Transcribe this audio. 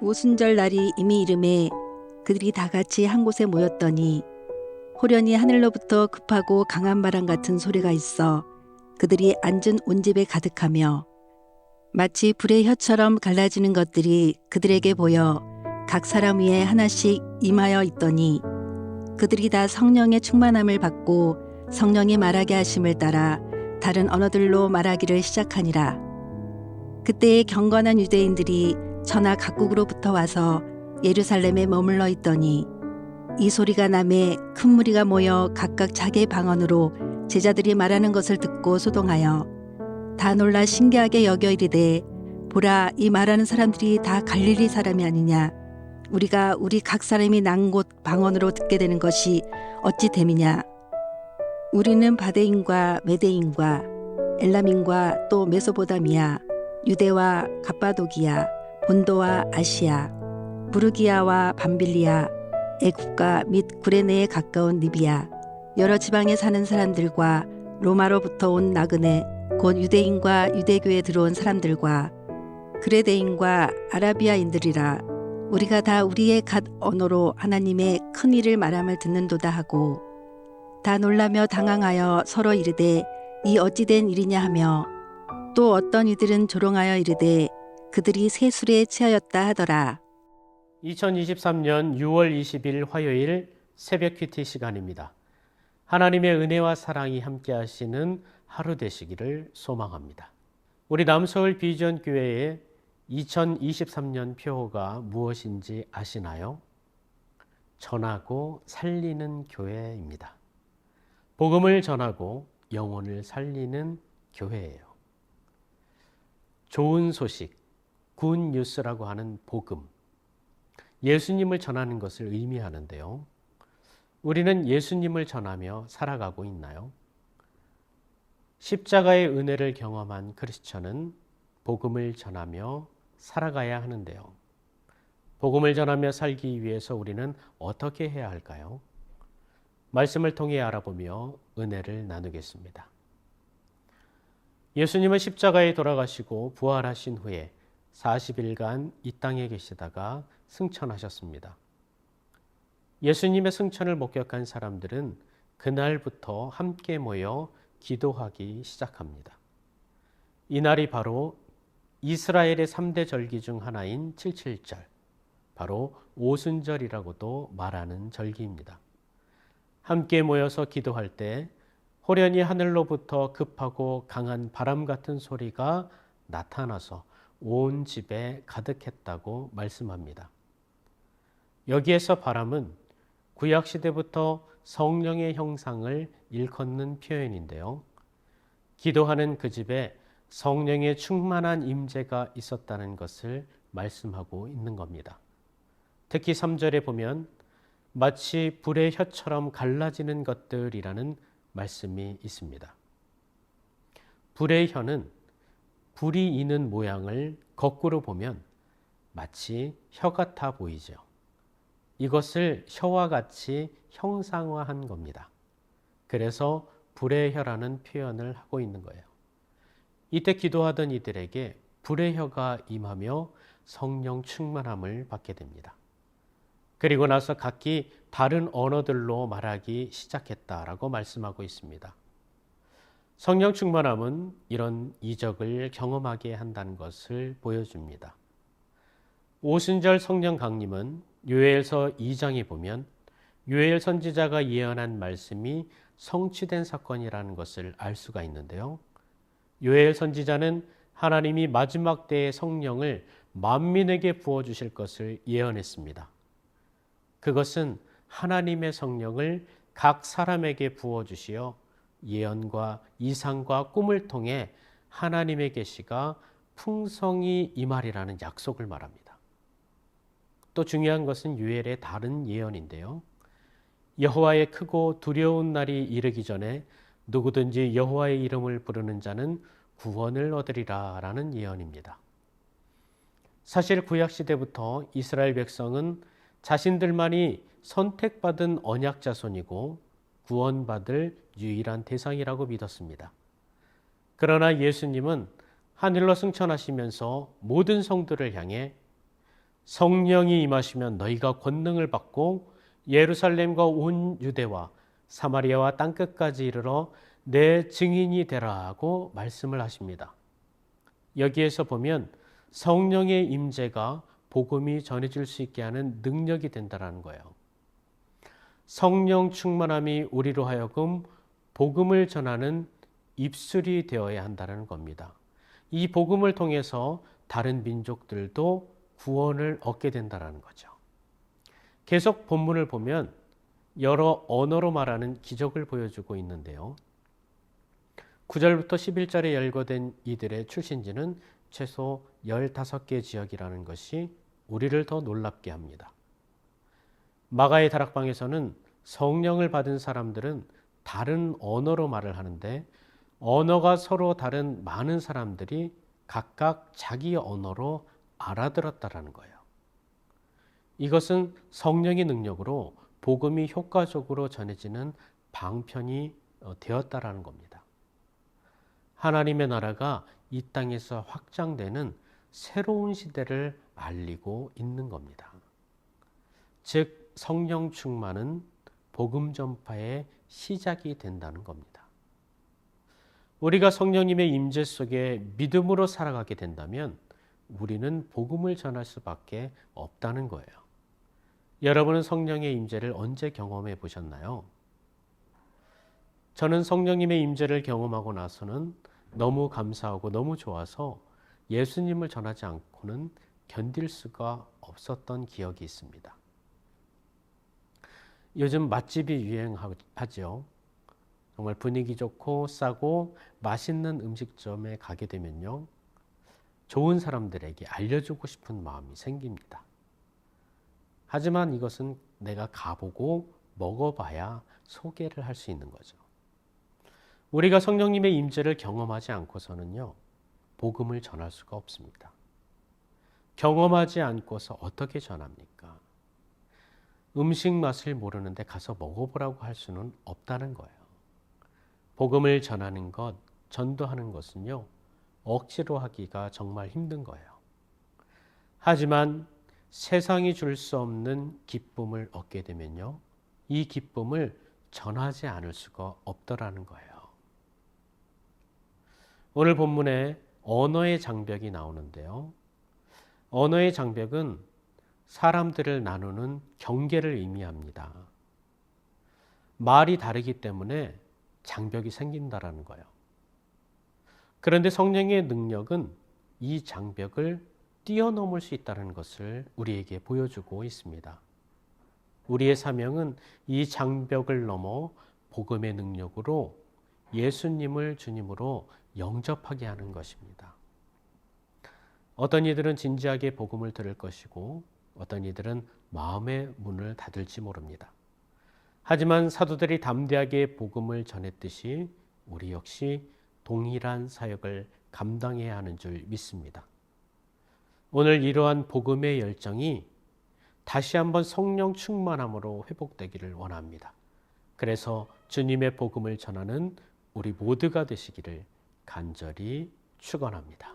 오순절 날이 이미 이름에 그들이 다 같이 한 곳에 모였더니 호련히 하늘로부터 급하고 강한 바람 같은 소리가 있어 그들이 앉은 온 집에 가득하며 마치 불의 혀처럼 갈라지는 것들이 그들에게 보여 각 사람 위에 하나씩 임하여 있더니 그들이 다 성령의 충만함을 받고 성령이 말하게 하심을 따라 다른 언어들로 말하기를 시작하니라. 그때에 경건한 유대인들이 전하 각국으로부터 와서 예루살렘에 머물러 있더니 이 소리가 나매 큰 무리가 모여 각각 자기의 방언으로 제자들이 말하는 것을 듣고 소동하여 다 놀라 신기하게 여겨 이르되 보라, 이 말하는 사람들이 다 갈릴리 사람이 아니냐. 우리가 우리 각 사람이 난 곳 방언으로 듣게 되는 것이 어찌 됨이냐. 우리는 바데인과 메데인과 엘람인과 또 메소보다미아, 유대와 갑바도기아, 본도와 아시아, 부르기아와 밤빌리아, 애국가 및 구레네에 가까운 리비아, 여러 지방에 사는 사람들과 로마로부터 온 나그네 곧 유대인과 유대교에 들어온 사람들과 그레데인과 아라비아인들이라. 우리가 다 우리의 갓 언어로 하나님의 큰 일을 말함을 듣는도다 하고 다 놀라며 당황하여 서로 이르되 이 어찌 된 일이냐 하며 또 어떤 이들은 조롱하여 이르되 그들이 세술에 취하였다 하더라. 2023년 6월 20일 화요일 새벽 큐티 시간입니다. 하나님의 은혜와 사랑이 함께 하시는 하루 되시기를 소망합니다. 우리 남서울 비전 교회의 2023년 표어가 무엇인지 아시나요? 전하고 살리는 교회입니다. 복음을 전하고 영혼을 살리는 교회예요. 좋은 소식, 굿 뉴스라고 하는 복음, 예수님을 전하는 것을 의미하는데요. 우리는 예수님을 전하며 살아가고 있나요? 십자가의 은혜를 경험한 크리스천은 복음을 전하며 살아가야 하는데요. 복음을 전하며 살기 위해서 우리는 어떻게 해야 할까요? 말씀을 통해 알아보며 은혜를 나누겠습니다. 예수님은 십자가에 돌아가시고 부활하신 후에 40일간 이 땅에 계시다가 승천하셨습니다. 예수님의 승천을 목격한 사람들은 그날부터 함께 모여 기도하기 시작합니다. 이날이 바로 이스라엘의 3대 절기 중 하나인 77절, 바로 오순절이라고도 말하는 절기입니다. 함께 모여서 기도할 때 호련히 하늘로부터 급하고 강한 바람 같은 소리가 나타나서 온 집에 가득했다고 말씀합니다. 여기에서 바람은 구약시대부터 성령의 형상을 일컫는 표현인데요. 기도하는 그 집에 성령의 충만한 임재가 있었다는 것을 말씀하고 있는 겁니다. 특히 3절에 보면 마치 불의 혀처럼 갈라지는 것들이라는 말씀이 있습니다. 불의 혀는 불이 있는 모양을 거꾸로 보면 마치 혀 같아 보이죠. 이것을 혀와 같이 형상화한 겁니다. 그래서 불의 혀라는 표현을 하고 있는 거예요. 이때 기도하던 이들에게 불의 혀가 임하며 성령 충만함을 받게 됩니다. 그리고 나서 각기 다른 언어들로 말하기 시작했다라고 말씀하고 있습니다. 성령 충만함은 이런 이적을 경험하게 한다는 것을 보여줍니다. 오순절 성령 강림은 요엘서 2장에 보면 요엘 선지자가 예언한 말씀이 성취된 사건이라는 것을 알 수가 있는데요. 요엘 선지자는 하나님이 마지막 때의 성령을 만민에게 부어주실 것을 예언했습니다. 그것은 하나님의 성령을 각 사람에게 부어주시어 예언과 이상과 꿈을 통해 하나님의 계시가 풍성히 임하리라는 약속을 말합니다. 또 중요한 것은 요엘의 다른 예언인데요. 여호와의 크고 두려운 날이 이르기 전에 누구든지 여호와의 이름을 부르는 자는 구원을 얻으리라 라는 예언입니다. 사실 구약시대부터 이스라엘 백성은 자신들만이 선택받은 언약 자손이고 구원받을 유일한 대상이라고 믿었습니다. 그러나 예수님은 하늘로 승천하시면서 모든 성도를 향해 성령이 임하시면 너희가 권능을 받고 예루살렘과 온 유대와 사마리아와 땅끝까지 이르러 내 증인이 되라고 말씀을 하십니다. 여기에서 보면 성령의 임재가 복음이 전해질 수 있게 하는 능력이 된다는 거예요. 성령 충만함이 우리로 하여금 복음을 전하는 입술이 되어야 한다는 겁니다. 이 복음을 통해서 다른 민족들도 구원을 얻게 된다는 거죠. 계속 본문을 보면 여러 언어로 말하는 기적을 보여주고 있는데요. 9절부터 11절에 열거된 이들의 출신지는 최소 15개 지역이라는 것이 우리를 더 놀랍게 합니다. 마가의 다락방에서는 성령을 받은 사람들은 다른 언어로 말을 하는데 언어가 서로 다른 많은 사람들이 각각 자기 언어로 알아들었다라는 거예요. 이것은 성령의 능력으로 복음이 효과적으로 전해지는 방편이 되었다라는 겁니다. 하나님의 나라가 이 땅에서 확장되는 새로운 시대를 알리고 있는 겁니다. 즉 성령 충만은 복음 전파의 시작이 된다는 겁니다. 우리가 성령님의 임재 속에 믿음으로 살아가게 된다면 우리는 복음을 전할 수밖에 없다는 거예요. 여러분은 성령의 임재를 언제 경험해 보셨나요? 저는 성령님의 임재를 경험하고 나서는 너무 감사하고 너무 좋아서 예수님을 전하지 않고는 견딜 수가 없었던 기억이 있습니다. 요즘 맛집이 유행하죠. 정말 분위기 좋고 싸고 맛있는 음식점에 가게 되면요. 좋은 사람들에게 알려주고 싶은 마음이 생깁니다. 하지만 이것은 내가 가보고 먹어봐야 소개를 할 수 있는 거죠. 우리가 성령님의 임재를 경험하지 않고서는요. 복음을 전할 수가 없습니다. 경험하지 않고서 어떻게 전합니까? 음식 맛을 모르는데 가서 먹어보라고 할 수는 없다는 거예요. 복음을 전하는 것, 전도하는 것은요. 억지로 하기가 정말 힘든 거예요. 하지만 세상이 줄 수 없는 기쁨을 얻게 되면요. 이 기쁨을 전하지 않을 수가 없더라는 거예요. 오늘 본문에 언어의 장벽이 나오는데요. 언어의 장벽은 사람들을 나누는 경계를 의미합니다. 말이 다르기 때문에 장벽이 생긴다라는 거예요. 그런데 성령의 능력은 이 장벽을 뛰어넘을 수 있다는 것을 우리에게 보여주고 있습니다. 우리의 사명은 이 장벽을 넘어 복음의 능력으로 예수님을 주님으로 영접하게 하는 것입니다. 어떤 이들은 진지하게 복음을 들을 것이고 어떤 이들은 마음의 문을 닫을지 모릅니다. 하지만 사도들이 담대하게 복음을 전했듯이 우리 역시 동일한 사역을 감당해야 하는 줄 믿습니다. 오늘 이러한 복음의 열정이 다시 한번 성령 충만함으로 회복되기를 원합니다. 그래서 주님의 복음을 전하는 우리 모두가 되시기를 간절히 축원합니다.